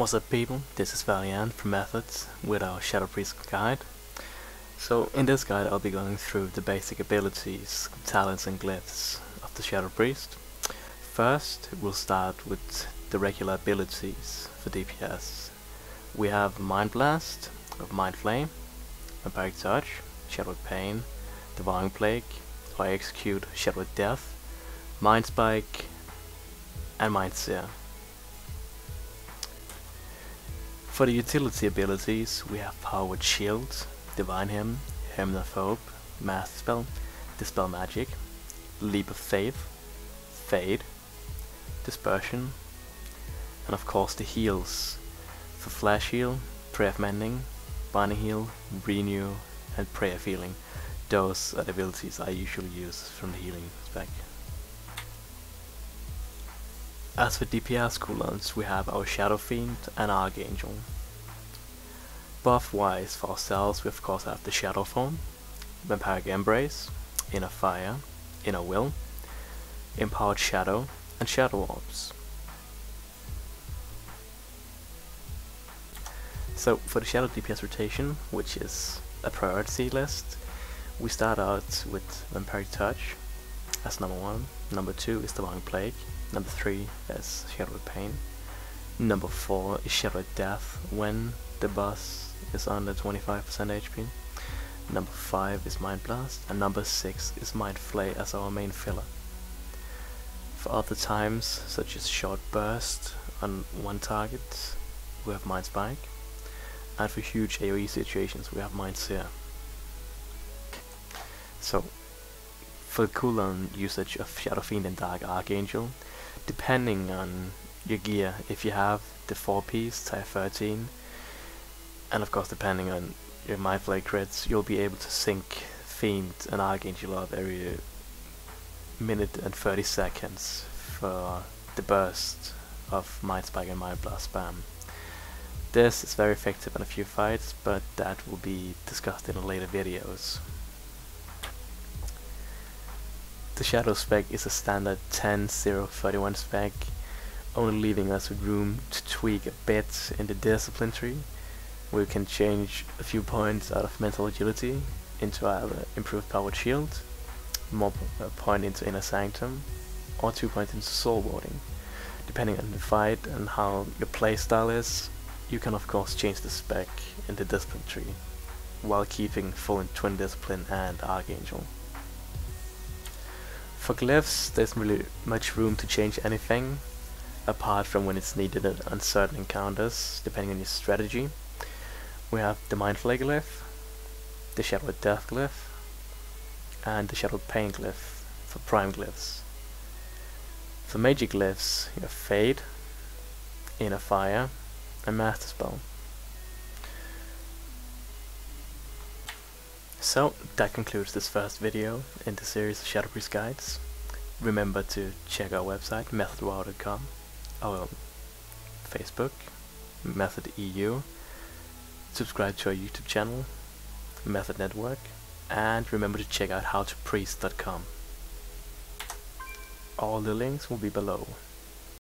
What's up people, this is Valiane from Methods with our Shadow Priest guide. So in this guide I'll be going through the basic abilities, talents and glyphs of the Shadow Priest. First we'll start with the regular abilities for DPS. We have Mind Blast, Mind Flame, Vampiric Touch, Shadow Pain, Devouring Plague, or Execute, Shadow Death, Mind Spike and Mind Sear. For the utility abilities, we have Powered Shield, Divine Hymn, Hymn of Hope, Master Spell, Dispel Magic, Leap of Faith, Fade, Dispersion, and of course the heals. For Flash Heal, Prayer of Mending, Binding Heal, Renew, and Prayer of Healing. Those are the abilities I usually use from the healing spec. As for DPS cooldowns, we have our Shadow Fiend and Archangel. Buff wise for ourselves, we of course have the Shadow Form, Vampiric Embrace, Inner Fire, Inner Will, Empowered Shadow, and Shadow Orbs. So for the Shadow DPS rotation, which is a priority list, we start out with Vampiric Touch as number 1, number 2 is Devouring Plague, number 3 is Shadow Pain, number 4 is Shadow Death when the boss is under 25% HP, number 5 is Mind Blast, and number 6 is Mind Flay as our main filler. For other times, such as Short Burst on one target, we have Mind Spike, and for huge AoE situations we have Mind Sear. So for the cooldown usage of Shadow Fiend and Dark Archangel, depending on your gear, if you have the 4-piece Type 13, and of course depending on your Mind Flay crits, you'll be able to sync Fiend and Archangel up every minute and 30 seconds for the burst of Mind Spike and Mind Blast spam. This is very effective in a few fights, but that will be discussed in later videos. The Shadow spec is a standard 10-0-31 spec, only leaving us with room to tweak a bit in the discipline tree, where we can change a few points out of mental agility into either improved Powered Shield, more point into Inner Sanctum, or 2 points into Soul Warding. Depending on the fight and how your playstyle is, you can of course change the spec in the discipline tree, while keeping full in Twin Discipline and Archangel. For glyphs, there's really much room to change anything, apart from when it's needed on certain encounters, depending on your strategy. We have the Mind Flay glyph, the Shadow Death glyph, and the Shadow Pain glyph for prime glyphs. For magic glyphs, you have Fade, Inner Fire, and Master Spell. So that concludes this first video in the series of Shadow Priest guides. Remember to check our website methodwow.com, our Facebook, Method EU, subscribe to our YouTube channel, Method Network, and remember to check out howtopriest.com. All the links will be below.